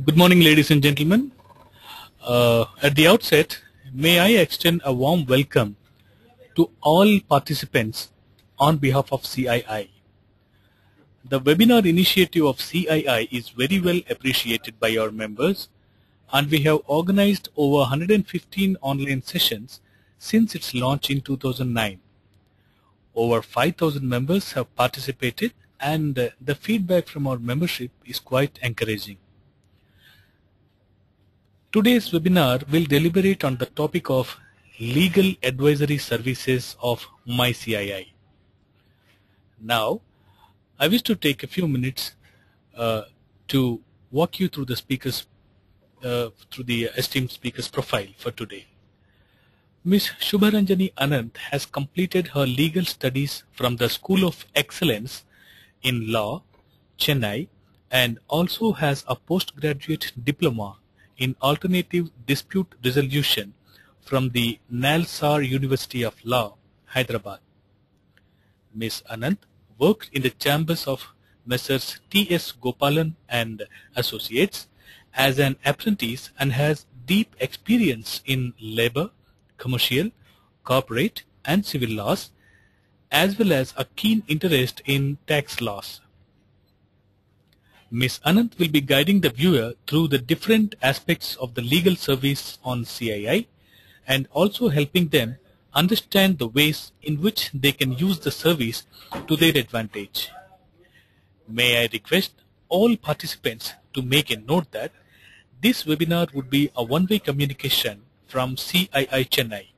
Good morning, ladies and gentlemen. At the outset, may I extend a warm welcome to all participants on behalf of CII. The webinar initiative of CII is very well appreciated by our members, and we have organized over 115 online sessions since its launch in 2009. Over 5,000 members have participated, and the feedback from our membership is quite encouraging. Today's webinar will deliberate on the topic of legal advisory services of myCII. Now, I wish to take a few minutes to walk you through the esteemed speaker's profile for today. Ms. Shubharanjani Anand has completed her legal studies from the School of Excellence in Law, Chennai, and also has a postgraduate diploma in Alternative Dispute Resolution from the Nalsar University of Law, Hyderabad. Ms. Anand worked in the chambers of Messrs. T.S. Gopalan and Associates as an apprentice and has deep experience in labor, commercial, corporate, and civil laws, as well as a keen interest in tax laws. Ms. Anand will be guiding the viewer through the different aspects of the legal service on CII and also helping them understand the ways in which they can use the service to their advantage. May I request all participants to make a note that this webinar would be a one-way communication from CII Chennai.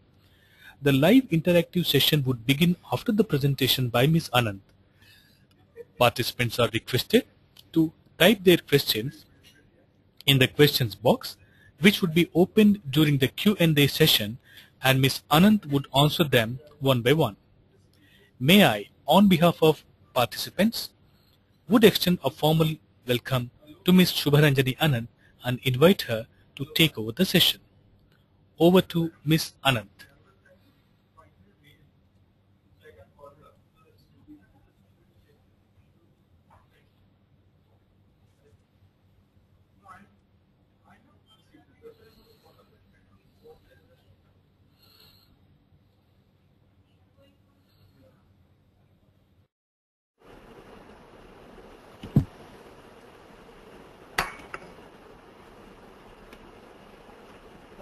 The live interactive session would begin after the presentation by Ms. Anand. Participants are requested to type their questions in the questions box, which would be opened during the Q&A session, and Ms. Anand would answer them one by one. May I, on behalf of participants, would extend a formal welcome to Ms. Shubharanjani Anand and invite her to take over the session. Over to Ms. Anand.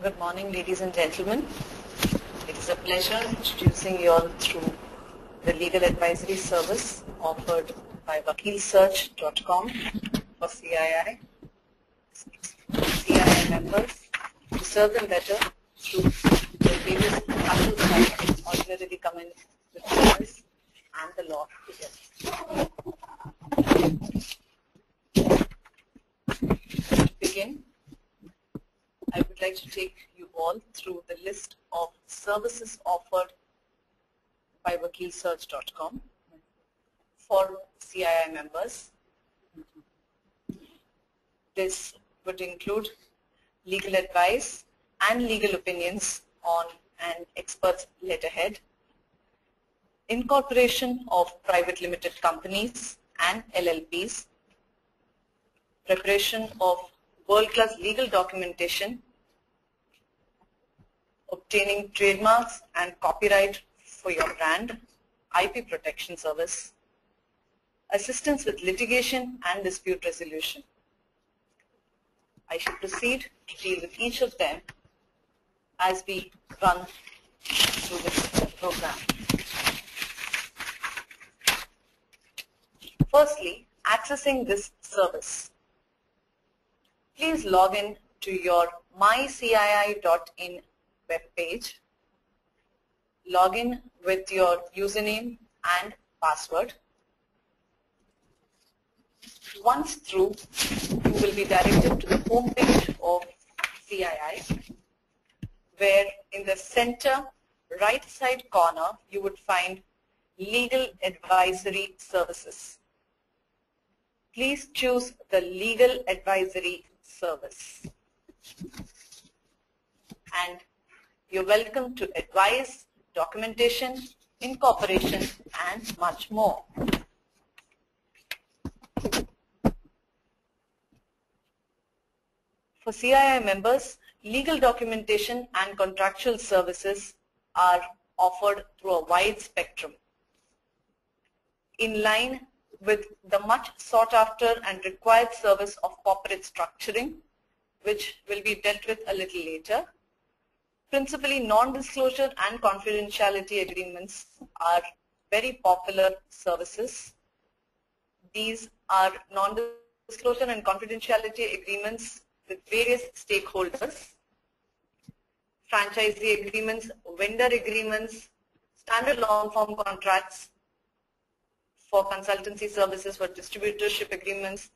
Good morning, ladies and gentlemen. It is a pleasure introducing you all through the legal advisory service offered by myCII.com for CII. CII members to serve them better through the various classes that ordinarily come in with service and the law together. To begin, I would like to take you all through the list of services offered by myCII.com for CII members. This would include legal advice and legal opinions on an expert's letterhead, incorporation of private limited companies and LLPs, preparation of world-class legal documentation, obtaining trademarks and copyright for your brand, IP protection service, assistance with litigation and dispute resolution. I shall proceed to deal with each of them as we run through this program. Firstly, accessing this service. Please log in to your myCII.in web page. Log in with your username and password. Once through, you will be directed to the home page of CII, where in the center right side corner you would find Legal Advisory Services. Please choose the Legal Advisory Service. And you're welcome to advise, documentation, incorporation, and much more. For CII members, legal documentation and contractual services are offered through a wide spectrum. In line with the much sought after and required service of corporate structuring, which will be dealt with a little later. Principally, non-disclosure and confidentiality agreements are very popular services. These are non-disclosure and confidentiality agreements with various stakeholders, franchisee agreements, vendor agreements, standard long-form contracts for consultancy services, for distributorship agreements.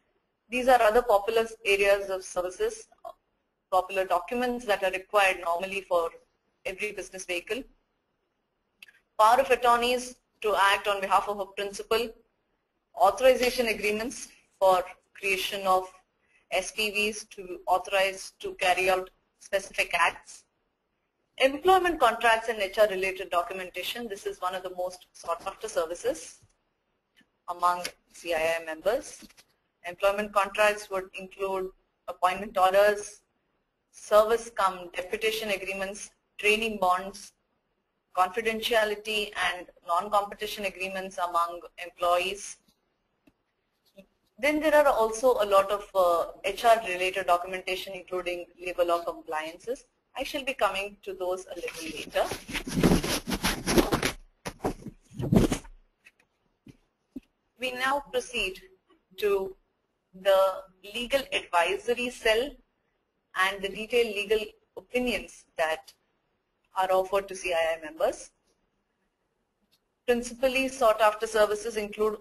These are other popular areas of services, popular documents that are required normally for every business vehicle. Power of attorneys to act on behalf of a principal, authorization agreements for creation of SPVs to authorize to carry out specific acts. Employment contracts and HR related documentation. This is one of the most sought after services among CII members. Employment contracts would include appointment orders, service cum deputation agreements, training bonds, confidentiality and non-competition agreements among employees. Then there are also a lot of HR related documentation including labor law compliances. I shall be coming to those a little later. We now proceed to the legal advisory cell and the detailed legal opinions that are offered to CII members. Principally sought after services include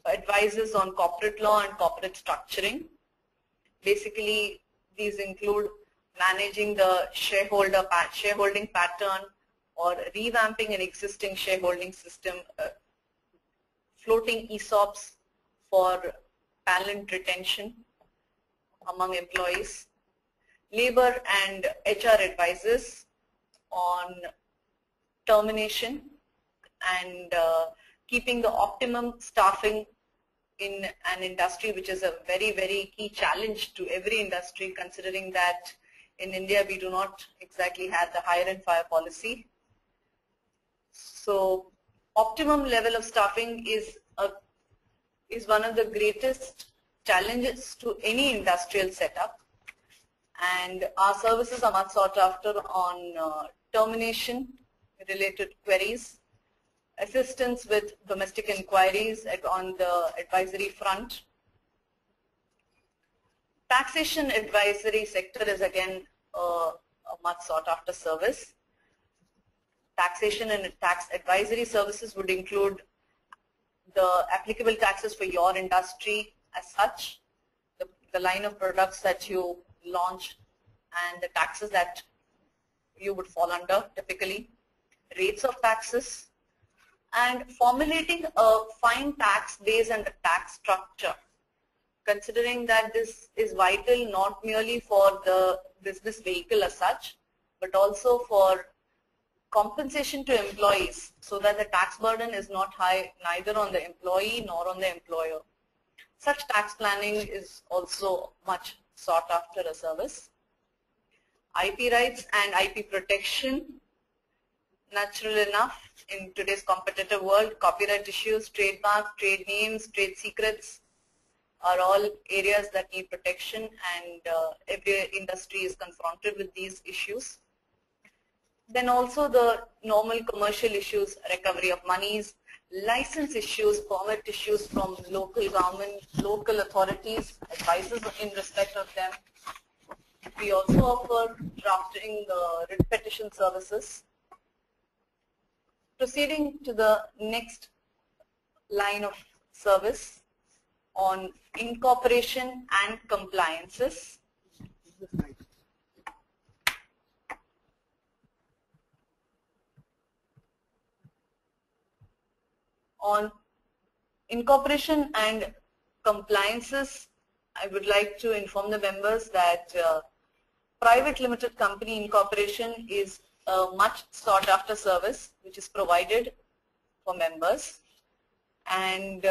advices on corporate law and corporate structuring. Basically, these include managing the shareholding pattern or revamping an existing shareholding system, floating ESOPs for talent retention among employees, labor and HR advices on termination and keeping the optimum staffing in an industry, which is a very, very key challenge to every industry, considering that in India we do not exactly have the hire and fire policy. So optimum level of staffing is one of the greatest challenges to any industrial setup, and our services are much sought after on termination related queries, assistance with domestic inquiries on the advisory front. Taxation advisory sector is again a much sought after service. Taxation and tax advisory services would include the applicable taxes for your industry as such, the line of products that you launch and the taxes that you would fall under typically, rates of taxes, and formulating a fine tax base and a tax structure, considering that this is vital not merely for the business vehicle as such, but also for compensation to employees so that the tax burden is not high neither on the employee nor on the employer. Such tax planning is also much sought after a service. IP rights and IP protection. Natural enough, in today's competitive world, copyright issues, trademark, trade names, trade secrets are all areas that need protection, and every industry is confronted with these issues. Then also the normal commercial issues, recovery of monies, license issues, permit issues from local government, local authorities, advices in respect of them. We also offer drafting writ petition services. Proceeding to the next line of service on incorporation and compliances. On incorporation and compliances, I would like to inform the members that private limited company incorporation is a much sought after service which is provided for members, and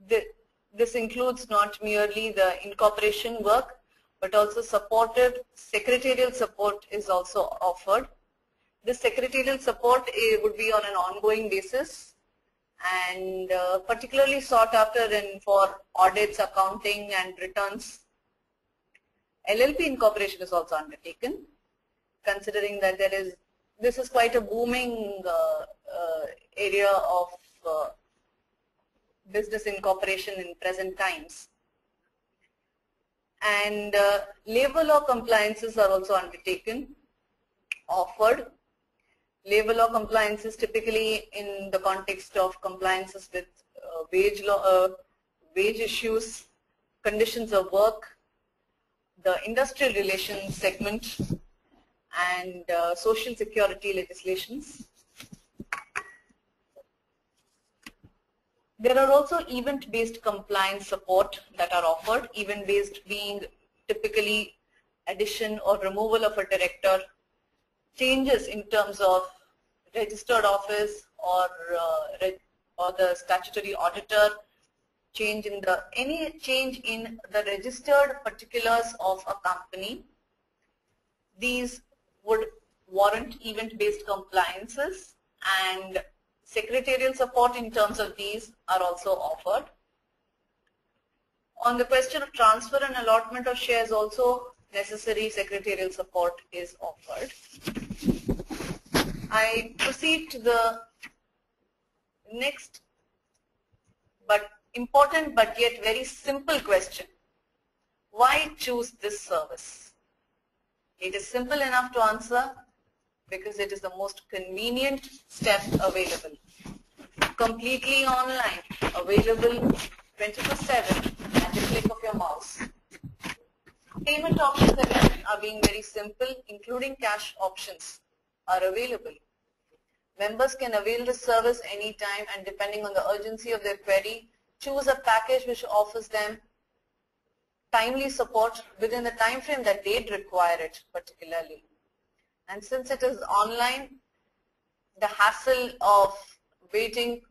this includes not merely the incorporation work but also supported secretarial support is also offered. This secretarial support would be on an ongoing basis and particularly sought after for audits, accounting and returns. LLP incorporation is also undertaken, considering that this is quite a booming area of business incorporation in present times. And labor law compliances are also undertaken, offered. Labor law compliances typically in the context of compliances with wage issues, conditions of work, the industrial relations segment, and social security legislations. There are also event-based compliance support that are offered, event-based being typically addition or removal of a director, changes in terms of registered office or the statutory auditor, any change in the registered particulars of a company. These would warrant event-based compliances, and secretarial support in terms of these are also offered. On the question of transfer and allotment of shares also, necessary secretarial support is offered. I proceed to the next but important but yet very simple question. Why choose this service? It is simple enough to answer because it is the most convenient step available. Completely online, available 24/7 at the click of your mouse. Payment options again are being very simple, including cash options are available. Members can avail the service anytime and depending on the urgency of their query, choose a package which offers them timely support within the time frame that they'd require it particularly. And since it is online, the hassle of waiting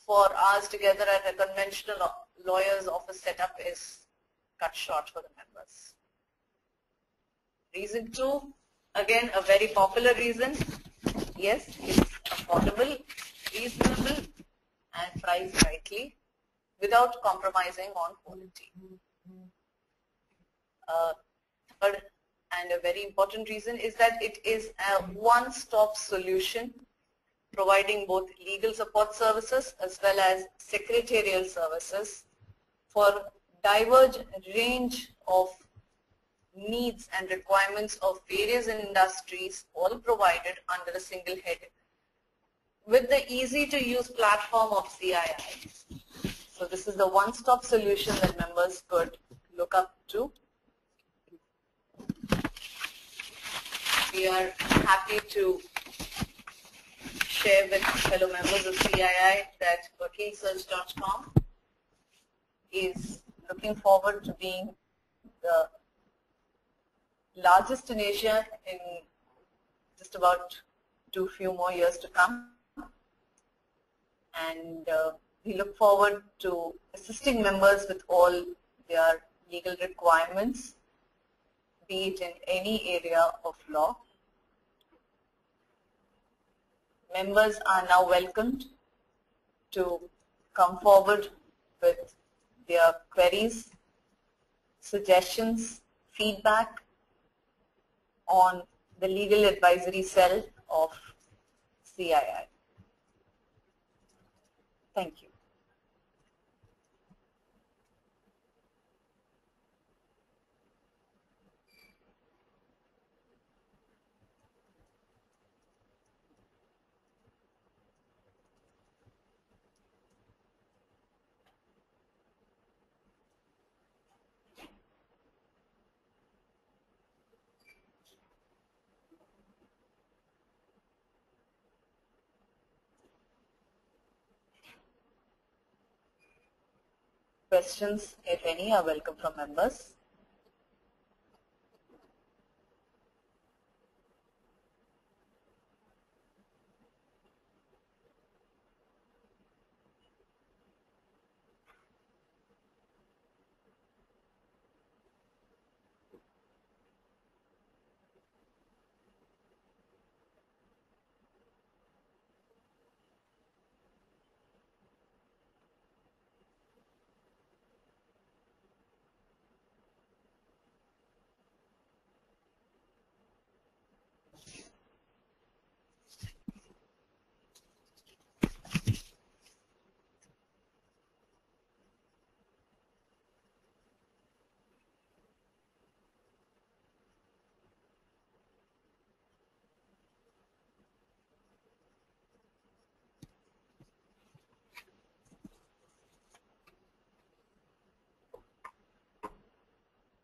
for hours together at a conventional lawyer's office setup is cut short for the members. Reason 2, again a very popular reason. Yes, it's affordable, reasonable and priced rightly without compromising on quality. Third and a very important reason is that it is a one-stop solution providing both legal support services as well as secretarial services for diverse range of needs and requirements of various industries, all provided under a single head with the easy-to-use platform of CII. So this is the one-stop solution that members could look up to. We are happy to share with fellow members of CII that wakilsearch.com is looking forward to being the largest in Asia in just about few more years to come. And we look forward to assisting members with all their legal requirements, be it in any area of law. Members are now welcomed to come forward with their queries, suggestions, feedback on the legal advisory cell of CII. Thank you. Questions, if any, are welcome from members.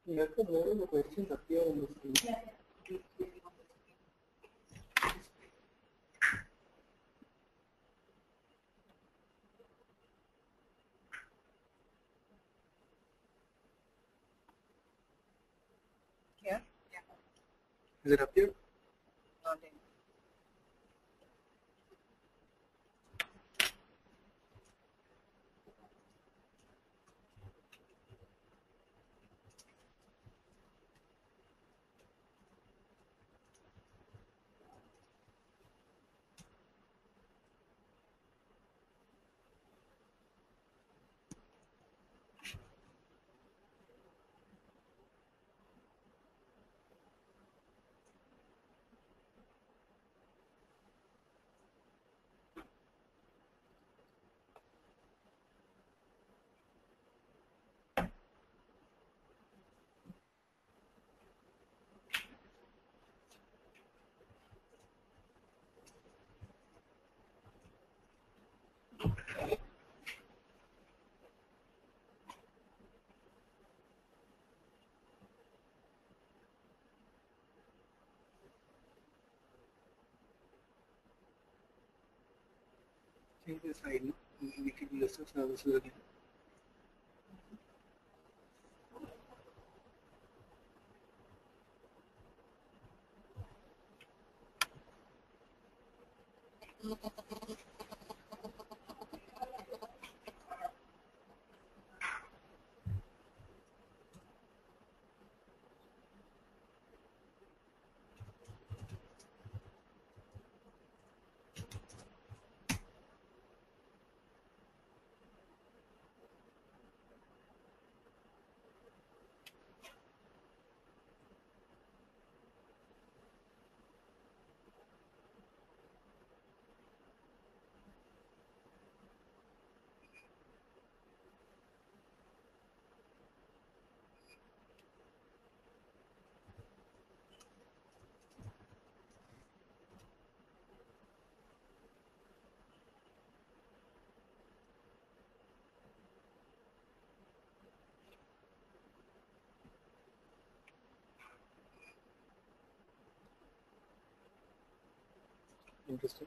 Where do the questions appear on the screen? Yeah. Here? Yeah. Is it appeared? Not in. Change the side, no? Make it list of services again. Interesting.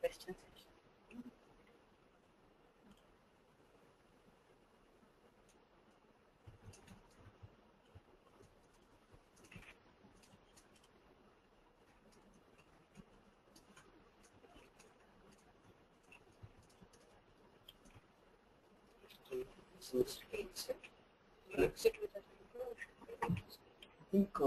Question section. So Exit. Exit with a I think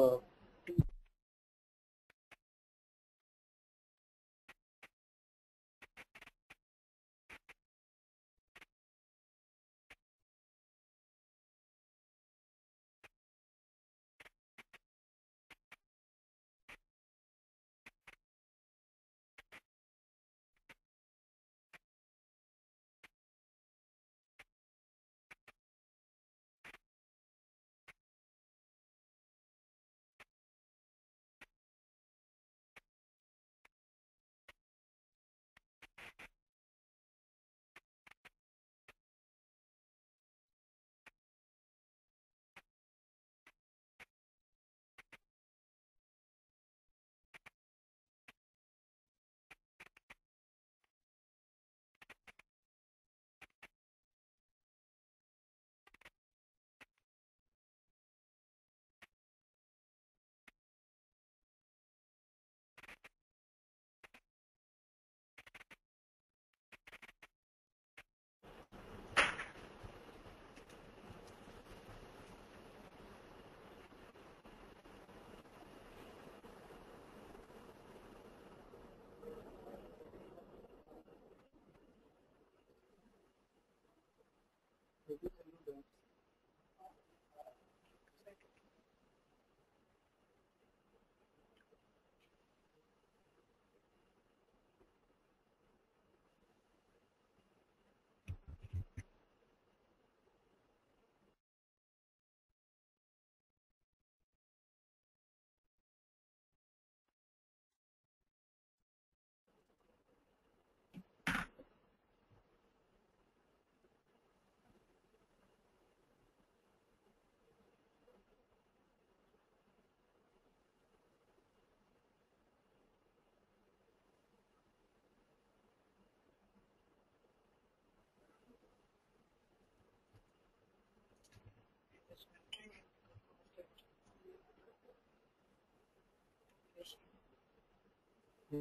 Hmm.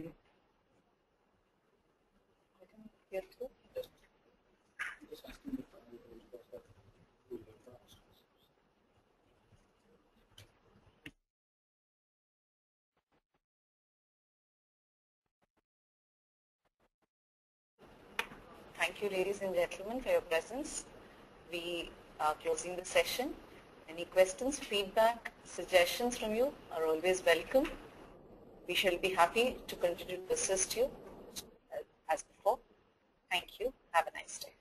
I didn't get through. Just asking if I will cross that through the process. Thank you, ladies and gentlemen, for your presence. We are closing the session. Any questions, feedback, suggestions from you are always welcome. We shall be happy to continue to assist you as before. Thank you. Have a nice day.